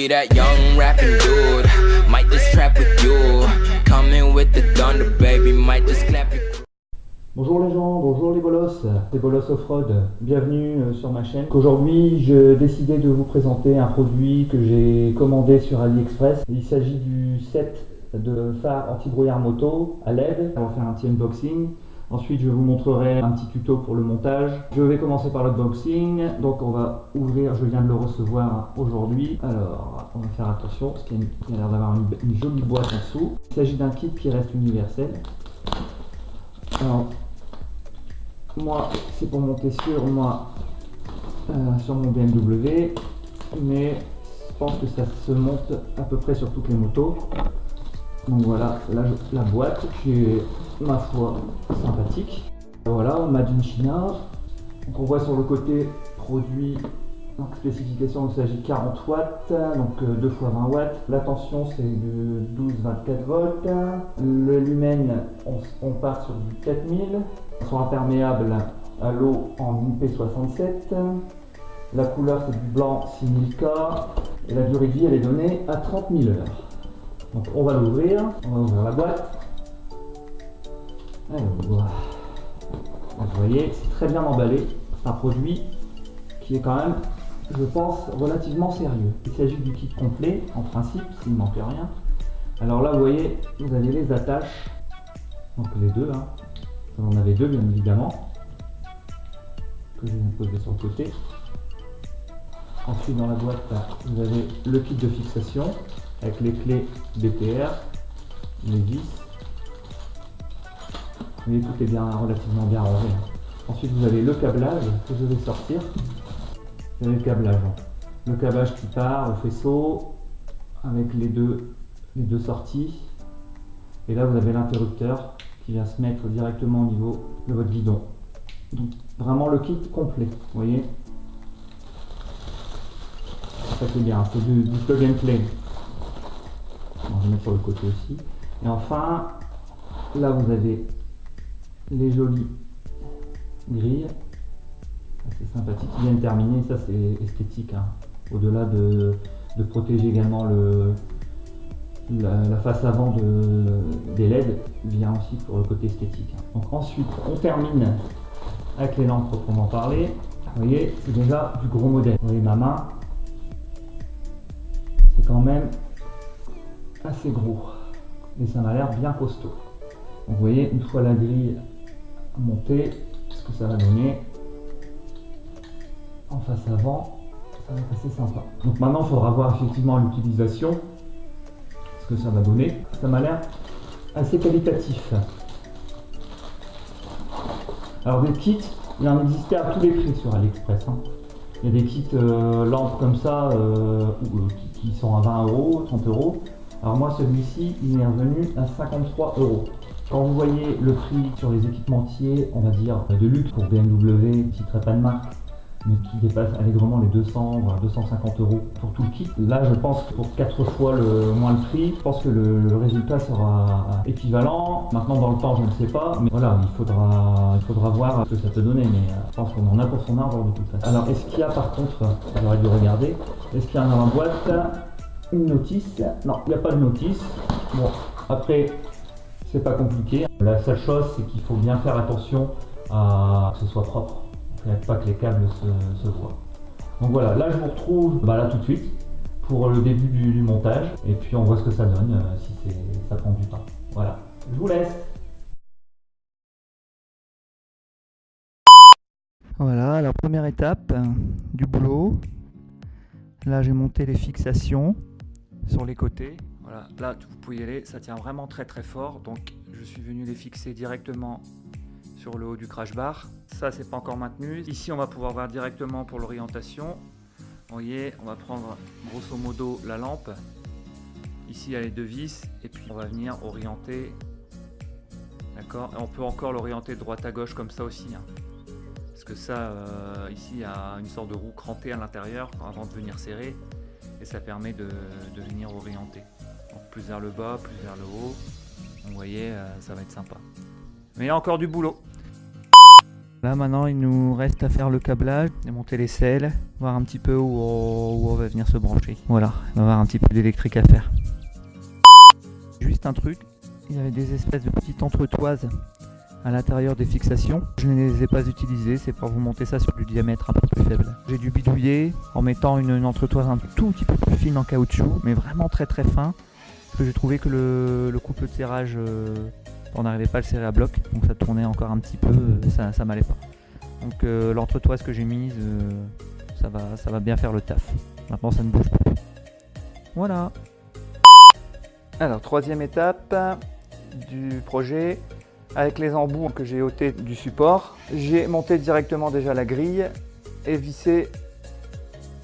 be that young rapping dude. Might just trap with you. Coming with the thunder, baby. Might just clap you. Bonjour les gens, bonjour les bolos, c'est Bolos Offroad, bienvenue sur ma chaîne. Aujourd'hui, je décidais de vous présenter un produit que j'ai commandé sur AliExpress. Il s'agit du set de phare anti-brouillard moto à LED. On va faire un petit unboxing. Ensuite, je vous montrerai un petit tuto pour le montage. Je vais commencer par l'unboxing. Donc, on va ouvrir, je viens de le recevoir aujourd'hui. Alors, on va faire attention parce qu'il y a l'air d'avoir une jolie boîte en dessous. Il s'agit d'un kit qui reste universel. Alors, moi, c'est pour monter sur moi, sur mon BMW, mais je pense que ça se monte à peu près sur toutes les motos. Donc voilà, la boîte qui est, ma foi, sympathique. Voilà, Made in China. Donc on voit sur le côté produit, donc spécification, il s'agit de 40 watts, donc 2 x 20 watts. La tension c'est de 12-24 volts. Le lumen, on part sur du 4000. Ils sont imperméables à l'eau en IP67. La couleur c'est du blanc 6000K. Et la durée de vie elle est donnée à 30 000 heures. Donc on va l'ouvrir, on va ouvrir la boîte. Alors, voilà. Donc, vous voyez, c'est très bien emballé. C'est un produit qui est quand même, je pense, relativement sérieux. Il s'agit du kit complet, en principe, s'il ne manque rien. Alors là, vous voyez, vous avez les attaches. Donc les deux, hein. Vous en avez deux, bien évidemment, que je vais poser sur le côté. Ensuite, dans la boîte, vous avez le kit de fixation avec les clés BTR, les vis. Vous voyez, tout est bien, relativement bien rangé. Ensuite, vous avez le câblage que je vais sortir. Vous avez le câblage. Le câblage qui part au faisceau avec les deux sorties. Et là, vous avez l'interrupteur qui vient se mettre directement au niveau de votre guidon. Donc, vraiment le kit complet, vous voyez. Ça c'est bien, c'est du plug and play. On va mettre sur le côté aussi. Et enfin, là vous avez les jolies grilles. C'est sympathique, qui viennent terminer, ça c'est esthétique. Hein. Au-delà de protéger également la face avant des LED, vient aussi pour le côté esthétique. Hein. Donc ensuite, on termine avec les lampes proprement parler. Vous voyez, c'est déjà du gros modèle. Vous voyez ma main, c'est quand même assez gros et ça m'a l'air bien costaud. Donc vous voyez, une fois la grille montée, ce que ça va donner en face avant, ça va être assez sympa. Donc maintenant il faudra voir effectivement l'utilisation, ce que ça va donner. Ça m'a l'air assez qualitatif. Alors des kits, il en existait à tous les prix sur AliExpress. Hein. Il y a des kits lampes comme ça qui sont à 20 €, 30 €. Alors moi celui-ci il est revenu à 53 €. Quand vous voyez le prix sur les équipementiers, on va dire de luxe pour BMW, qui ne citerai pas de marque, mais qui dépasse allègrement les 200 voire 250 € pour tout le kit. Là je pense que pour 4 fois moins le prix, je pense que le résultat sera équivalent. Maintenant dans le temps je ne sais pas, mais voilà, il faudra voir ce que ça peut donner, mais je pense qu'on en a pour son argent de toute façon. Alors est-ce qu'il y a par contre, j'arrête de regarder, est-ce qu'il y a dans la boîte une notice? Non, il n'y a pas de notice. Bon, après c'est pas compliqué. La seule chose c'est qu'il faut bien faire attention à ce que ce soit propre. Il n'y a pas que les câbles se voient. Donc voilà, là je vous retrouve là tout de suite pour le début du montage et puis on voit ce que ça donne si ça prend du temps. Voilà, je vous laisse. Voilà la première étape du boulot. Là j'ai monté les fixations sur les côtés. Voilà, là vous pouvez y aller, ça tient vraiment très très fort. Donc je suis venu les fixer directement sur le haut du crash bar. Ça c'est pas encore maintenu. Ici on va pouvoir voir directement pour l'orientation. Vous voyez, on va prendre grosso modo la lampe. Ici il y a les deux vis et puis on va venir orienter. D'accord. On peut encore l'orienter de droite à gauche comme ça aussi. Hein. Parce que ça, ici il y a une sorte de roue crantée à l'intérieur avant de venir serrer. Et ça permet de venir orienter. Donc plus vers le bas, plus vers le haut. Vous voyez, ça va être sympa. Mais il y a encore du boulot. Là maintenant il nous reste à faire le câblage, démonter les selles, voir un petit peu où on va venir se brancher. Voilà, on va avoir un petit peu d'électrique à faire. Juste un truc, il y avait des espèces de petites entretoises à l'intérieur des fixations. Je ne les ai pas utilisées, c'est pour vous monter ça sur du diamètre un peu plus faible. J'ai dû bidouiller en mettant une entretoise un tout petit peu plus fine en caoutchouc, mais vraiment très très fin, parce que j'ai trouvé que le couple de serrage, on n'arrivait pas à le serrer à bloc, donc ça tournait encore un petit peu, ça m'allait pas. Donc l'entretoise que j'ai mise, ça va bien faire le taf. Maintenant ça ne bouge plus. Voilà. Alors troisième étape du projet, avec les embouts que j'ai ôtés du support, j'ai monté directement déjà la grille et vissé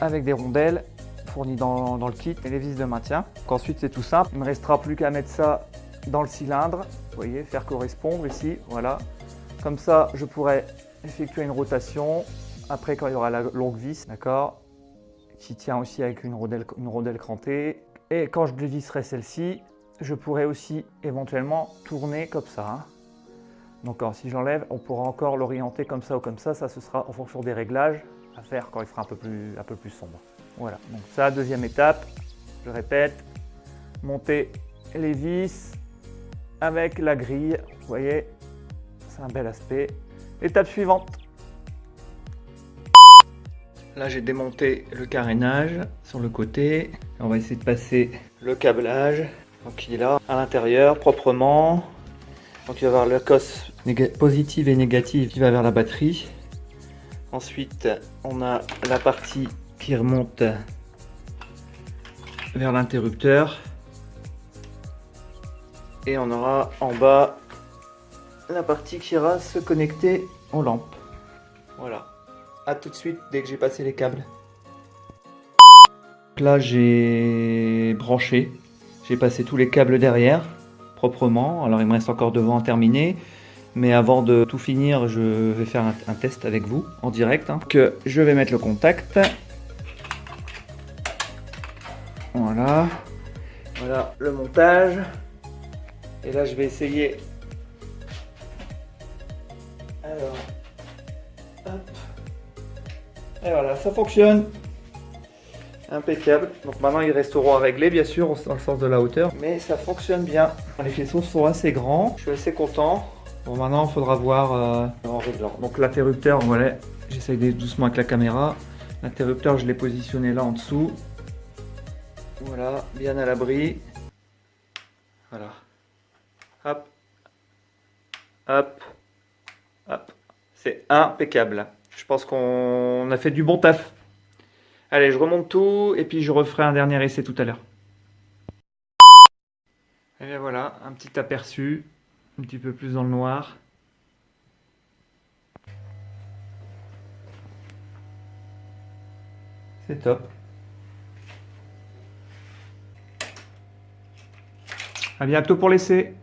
avec des rondelles fournies dans le kit et les vis de maintien. Donc ensuite c'est tout simple, il ne me restera plus qu'à mettre ça dans le cylindre, vous voyez, faire correspondre ici, voilà. Comme ça je pourrais effectuer une rotation après quand il y aura la longue vis, d'accord, qui tient aussi avec une rondelle crantée. Et quand je dévisserai celle-ci, je pourrais aussi éventuellement tourner comme ça. Hein. Donc alors, si j'enlève, on pourra encore l'orienter comme ça ou comme ça. Ça, ce sera en fonction des réglages à faire quand il fera un peu plus sombre. Voilà, donc ça, deuxième étape, je répète, monter les vis avec la grille. Vous voyez, c'est un bel aspect. Étape suivante. Là, j'ai démonté le carénage sur le côté. On va essayer de passer le câblage. Donc, il est là, à l'intérieur, proprement. Donc, il va y avoir la cosse positive et négative qui va vers la batterie. Ensuite, on a la partie qui remonte vers l'interrupteur. Et on aura en bas la partie qui ira se connecter aux lampes. Voilà. A tout de suite dès que j'ai passé les câbles. Là j'ai branché, j'ai passé tous les câbles derrière proprement. Alors il me reste encore devant à terminer, mais avant de tout finir je vais faire un test avec vous en direct. Donc je vais mettre le contact. Voilà, voilà le montage. Et là je vais essayer. Alors, hop. Et voilà, ça fonctionne. Impeccable. Donc maintenant il resteront à régler bien sûr dans le sens de la hauteur. Mais ça fonctionne bien. Les faisceaux sont assez grands. Je suis assez content. Bon maintenant il faudra voir en réglant. Donc l'interrupteur, voilà. J'essaye doucement avec la caméra. L'interrupteur je l'ai positionné là en dessous. Voilà, bien à l'abri. Voilà. Hop. Hop. Hop. C'est impeccable. Je pense qu'on a fait du bon taf. Allez, je remonte tout et puis je referai un dernier essai tout à l'heure. Et bien voilà, un petit aperçu, un petit peu plus dans le noir. C'est top. À bientôt pour l'essai.